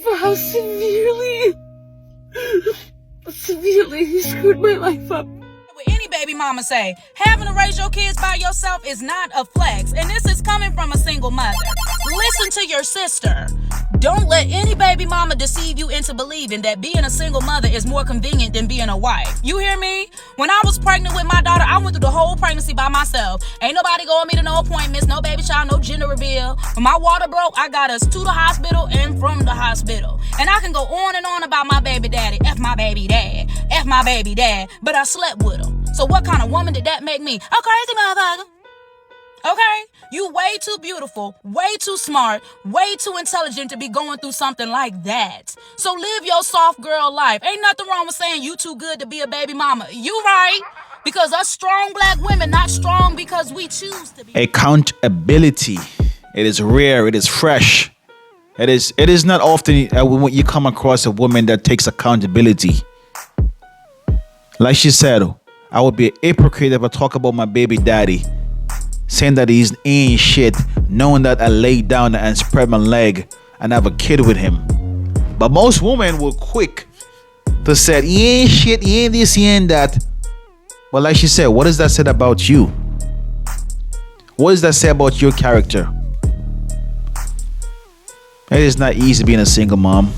for how severely he screwed my life up. What any baby mama say, having to raise your kids by yourself is not a flex, and this is coming from a single mother. Listen to your sister. Don't let any baby mama deceive you into believing that being a single mother is more convenient than being a wife. You hear me? When I was pregnant with my daughter, I went through the whole pregnancy by myself. Ain't nobody going me to no appointments, no baby shower, no gender reveal. When my water broke, I got us to the hospital and from the hospital. And I can go on and on about my baby daddy. F my baby dad. F my baby dad. But I slept with him. So what kind of woman did that make me? A crazy motherfucker. Okay? You way too beautiful, way too smart, way too intelligent to be going through something like that. So live your soft girl life. Ain't nothing wrong with saying you too good to be a baby mama. You right. Because us strong black women not strong because we choose to be. Accountability. It is rare. It is fresh. It is not often when you come across a woman that takes accountability. Like she said, I would be a hypocrite if I talk about my baby daddy, saying that he's ain't shit, knowing that I laid down and spread my leg and have a kid with him. But most women were quick to say, he ain't shit, he ain't this, he ain't that. Well, like she said, what does that say about you? What does that say about your character? It is not easy being a single mom.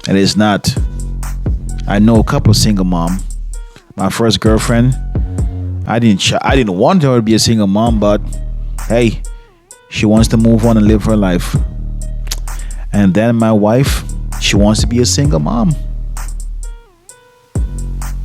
It is not. I know a couple of single mom. My first girlfriend, I didn't want her to be a single mom, but hey, she wants to move on and live her life. And then my wife, she wants to be a single mom.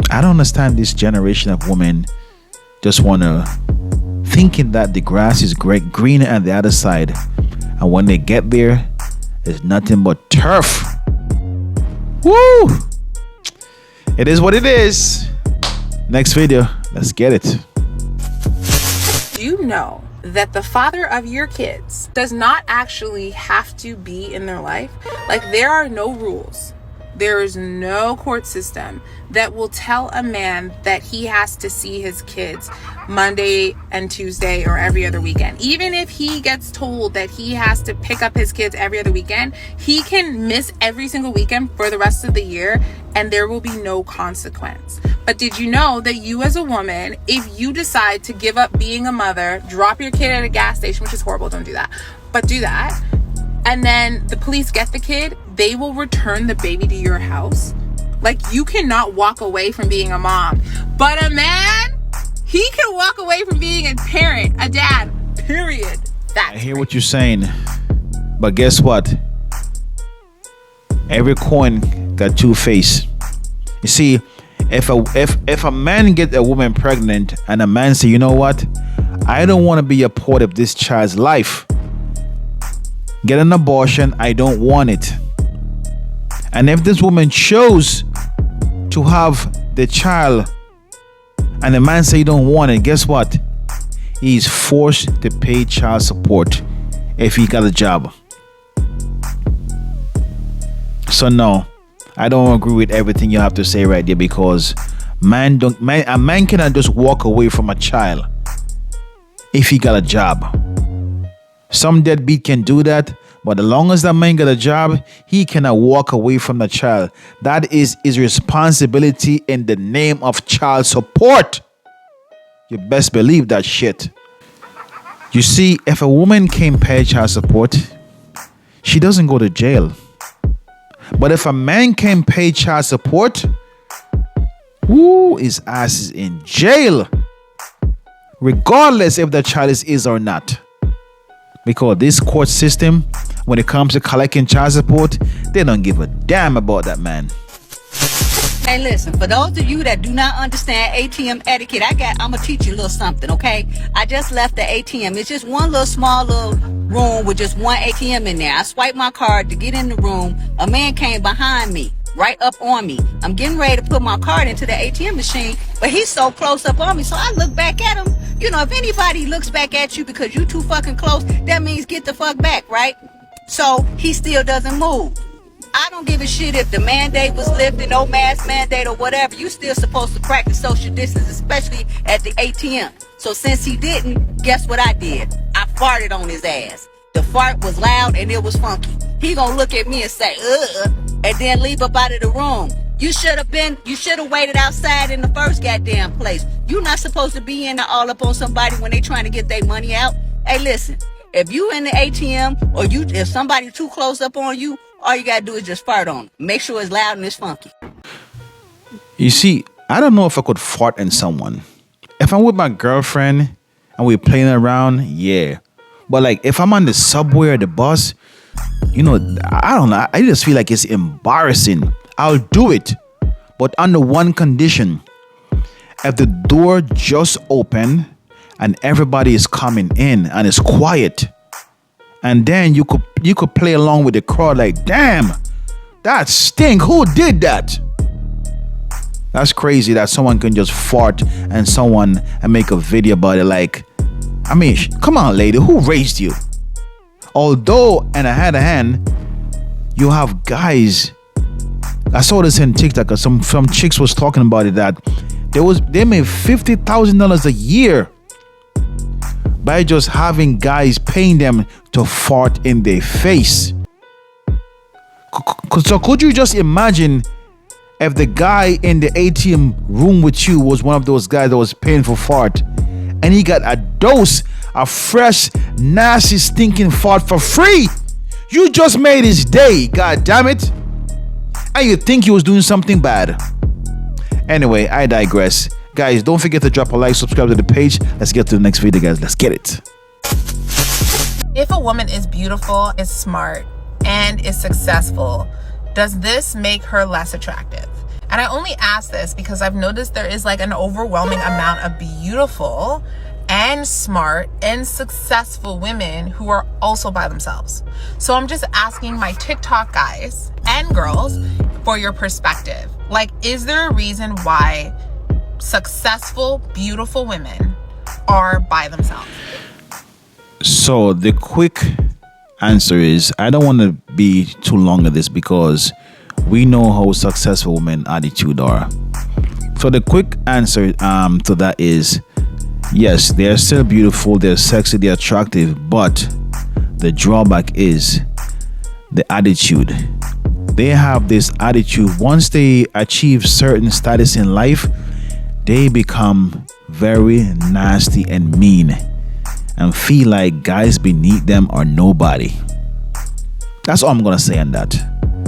I don't understand this generation of women just wanna thinking that the grass is greener on the other side, and when they get there, it's nothing but turf. Woo! It is what it is. Next video, let's get it. Do you know that the father of your kids does not actually have to be in their life? Like, there are no rules. There is no court system that will tell a man that he has to see his kids Monday and Tuesday or every other weekend. Even if he gets told that he has to pick up his kids every other weekend, he can miss every single weekend for the rest of the year and there will be no consequence. But did you know that you as a woman, if you decide to give up being a mother, drop your kid at a gas station, which is horrible, don't do that, but do that, and then the police get the kid, they will return the baby to your house? Like, you cannot walk away from being a mom. But a man, he can walk away from being a parent, a dad, period. I hear what you're saying, but guess what? Every coin got two faces. You see, if a man get a woman pregnant and a man say, you know what, I don't want to be a part of this child's life, get an abortion, I don't want it. And if this woman chose to have the child and the man say he don't want it, guess what? He's forced to pay child support if he got a job. So no, I don't agree with everything you have to say right there, because a man cannot just walk away from a child if he got a job. Some deadbeat can do that, but as long as that man got a job, he cannot walk away from the child. That is his responsibility in the name of child support. You best believe that shit. You see, if a woman can't pay child support, she doesn't go to jail. But if a man can't pay child support, his ass is in jail, regardless if the child is his or not. Because this court system, when it comes to collecting child support, they don't give a damn about that man. Hey, listen, for those of you that do not understand ATM etiquette, I'm gonna teach you a little something, okay? I just left the ATM. It's just one little small little room with just one ATM in there. I swiped my card to get in the room. A man came behind me, right up on me. I'm getting ready to put my card into the ATM machine, but he's so close up on me, so I look back at him. You know, if anybody looks back at you because you too fucking close, that means get the fuck back, right? So he still doesn't move. I don't give a shit if the mandate was lifted, no mask mandate or whatever. You still supposed to practice social distance, especially at the ATM. So since he didn't, guess what I did? I farted on his ass. The fart was loud and it was funky. he gonna look at me and say, and then leave up out of the room. You should have waited outside in the first goddamn place. You not supposed to be in there all up on somebody when they trying to get their money out. Hey, listen, if you in the ATM or if somebody too close up on you, all you gotta do is just fart on them. Make sure it's loud and it's funky. You see, I don't know if I could fart in someone. If I'm with my girlfriend and we're playing around, yeah. But like if I'm on the subway or the bus, I don't know. I just feel like it's embarrassing. I'll do it, but under one condition. If the door just opened and everybody is coming in and it's quiet, and then you could play along with the crowd like, damn, that stink. Who did that? That's crazy that someone can just fart and make a video about it. Like, I mean, come on, lady, who raised you? Although, and I had a hand, you have guys. I saw this in TikTok. Some chicks was talking about it that they made $50,000 a year by just having guys paying them to fart in their face. So could you just imagine if the guy in the ATM room with you was one of those guys that was paying for fart, and he got a dose of fresh, nasty, stinking fart for free? You just made his day, god damn it. And you think he was doing something bad. Anyway, I digress. Guys, don't forget to drop a like, subscribe to the page. Let's get to the next video, guys. Let's get it. If a woman is beautiful, is smart, and is successful, does this make her less attractive? And I only ask this because I've noticed there is like an overwhelming amount of beautiful and smart and successful women who are also by themselves. So I'm just asking my TikTok guys and girls for your perspective. Like, is there a reason why successful, beautiful women are by themselves? So the quick answer is, I don't want to be too long at this because we know how successful women attitude are. So the quick answer to that is, yes, they're still beautiful, they're sexy, they're attractive, but the drawback is the attitude. They have this attitude. Once they achieve certain status in life, they become very nasty and mean and feel like guys beneath them are nobody. That's all I'm gonna say on that.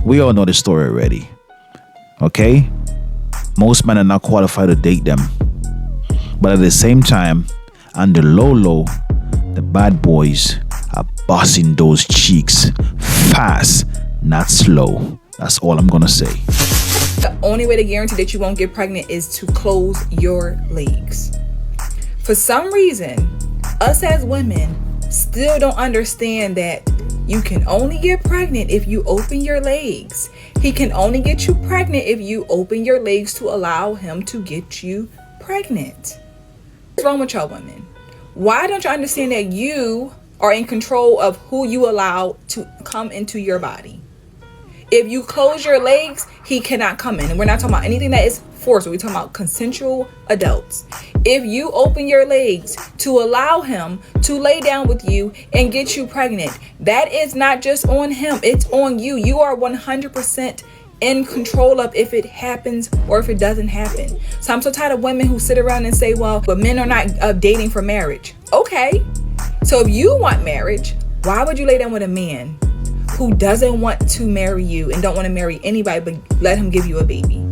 We all know the story already. Okay? Most men are not qualified to date them. But at the same time, on the low, the bad boys are bossing those cheeks fast, not slow. That's all I'm gonna say. The only way to guarantee that you won't get pregnant is to close your legs. For some reason, us as women still don't understand that you can only get pregnant if you open your legs. He can only get you pregnant if you open your legs to allow him to get you pregnant. What's wrong with y'all women? Why don't you understand that you are in control of who you allow to come into your body? If you close your legs, he cannot come in. And we're not talking about anything that is forced. We're talking about consensual adults. If you open your legs to allow him to lay down with you and get you pregnant, that is not just on him. It's on you. You are 100% in control of if it happens or if it doesn't happen. So I'm so tired of women who sit around and say, well, but men are not dating for marriage. Okay. So if you want marriage, why would you lay down with a man who doesn't want to marry you and don't want to marry anybody but let him give you a baby?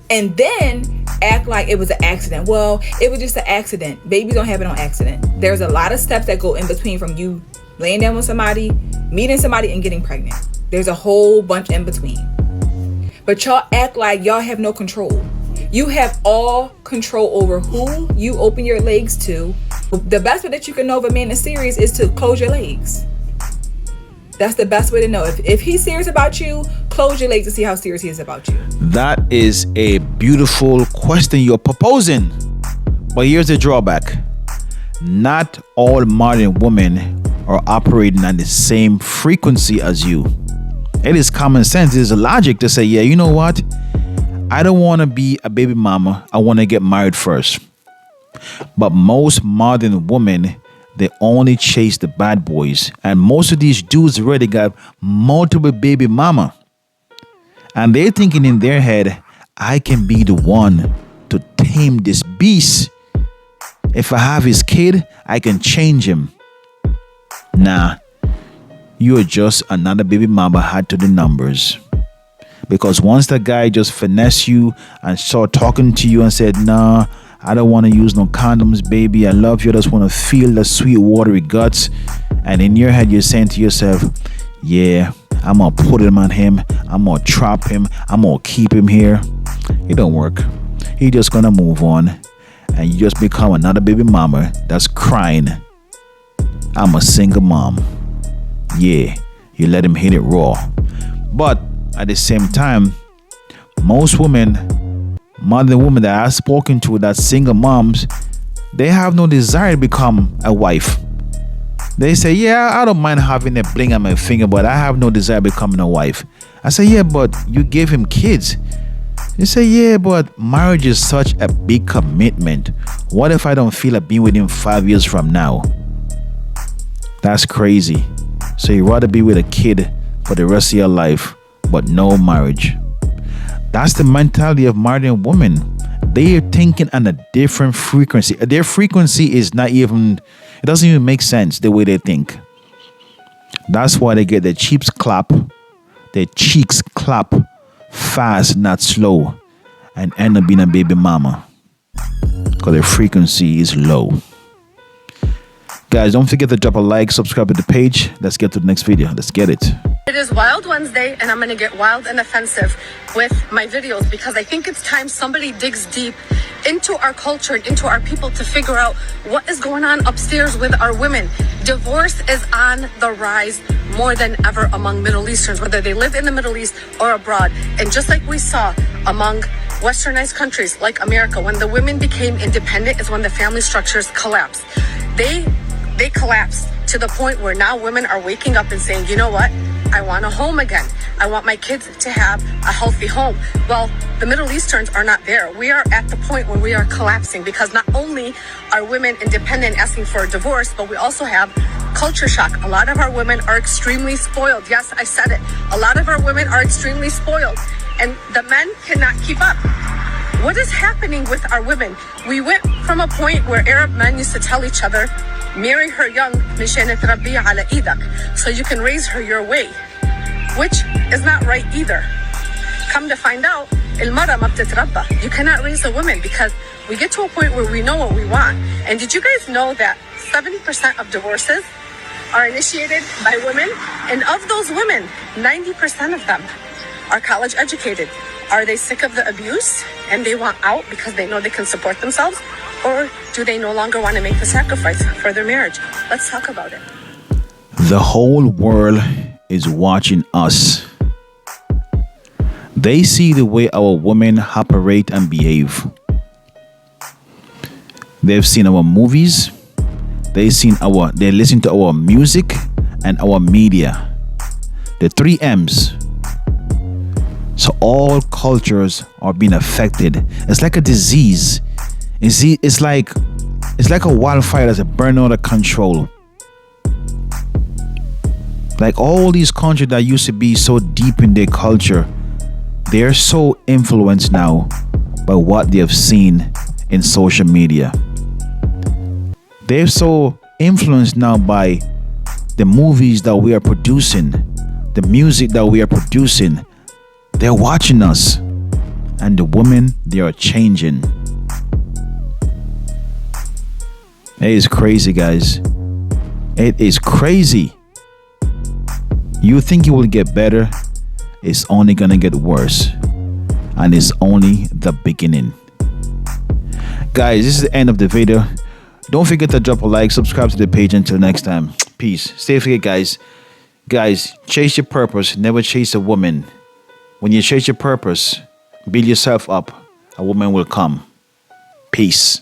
And then act like it was an accident. Well, it was just an accident. Babies don't happen on accident. There's a lot of steps that go in between from you laying down with somebody, meeting somebody, and getting pregnant. There's a whole bunch in between. But y'all act like y'all have no control. You have all control over who you open your legs to. The best way that you can know if a man is serious is to close your legs. That's the best way to know. If he's serious about you, close your legs to see how serious he is about you. That is a beautiful question you're proposing. But here's the drawback. Not all modern women are operating on the same frequency as you. It is common sense. It is logic to say, yeah, you know what? I don't want to be a baby mama. I want to get married first. But most modern women, they only chase the bad boys. And most of these dudes already got multiple baby mama. And they're thinking in their head, I can be the one to tame this beast. If I have his kid, I can change him. Nah, you're just another baby mama add to the numbers. Because once the guy just finesse you and start talking to you and said, nah, I don't want to use no condoms, baby. I love you. I just want to feel the sweet watery guts. And in your head, you're saying to yourself, yeah, I'm going to put him on him. I'm going to trap him. I'm going to keep him here. It don't work. He just going to move on. And you just become another baby mama that's crying, I'm a single mom. Yeah, you let him hit it raw. But at the same time, most women, modern women that I've spoken to, that single moms, they have no desire to become a wife. They say, yeah, I don't mind having a bling on my finger, but I have no desire becoming a wife. I say, yeah, but you gave him kids. They say, yeah, but marriage is such a big commitment. What if I don't feel like being with him 5 years from now? That's crazy. So you'd rather be with a kid for the rest of your life, but no marriage. That's the mentality of modern women. They are thinking on a different frequency. Their frequency is not even, it doesn't even make sense the way they think. That's why they get their cheeks clap fast, not slow, and end up being a baby mama. Because their frequency is low. Guys, don't forget to drop a like, subscribe to the page. Let's get to the next video. Let's get it. It is Wild Wednesday, and I'm going to get wild and offensive with my videos because I think it's time somebody digs deep into our culture and into our people to figure out what is going on upstairs with our women. Divorce is on the rise more than ever among Middle Easterns, whether they live in the Middle East or abroad. And just like we saw among westernized countries like America, when the women became independent is when the family structures collapsed. They collapsed to the point where now women are waking up and saying, you know what? I want a home again. I want my kids to have a healthy home. Well, the Middle Easterns are not there. We are at the point where we are collapsing because not only are women independent asking for a divorce, but we also have culture shock. A lot of our women are extremely spoiled. Yes, I said it. A lot of our women are extremely spoiled, and the men cannot keep up. What is happening with our women? We went from a point where Arab men used to tell each other, marry her young, مشان تربيها على إيدك, so you can raise her your way, which is not right either. Come to find out, المرأة ما بتتربى. You cannot raise a woman because we get to a point where we know what we want. And did you guys know that 70% of divorces are initiated by women? And of those women, 90% of them are college educated. Are they sick of the abuse and they want out because they know they can support themselves? Or do they no longer want to make the sacrifice for their marriage? Let's talk about it. The whole world is watching us. They see the way our women operate and behave. They've seen our movies. They listen to our music and our media. The 3 M's. So all cultures are being affected. It's like a disease. It's like a wildfire that's burning out of control. Like all these countries that used to be so deep in their culture, they're so influenced now by what they have seen in social media. They're so influenced now by the movies that we are producing, the music that we are producing. They're watching us, and the women, they are changing. It is crazy, guys. It is crazy. You think it will get better? It's only gonna get worse, and it's only the beginning. Guys, this is the end of the video. Don't forget to drop a like, subscribe to the page. Until next time, peace. Stay safe, guys. Guys, chase your purpose. Never chase a woman. When you chase your purpose, build yourself up, a woman will come. Peace.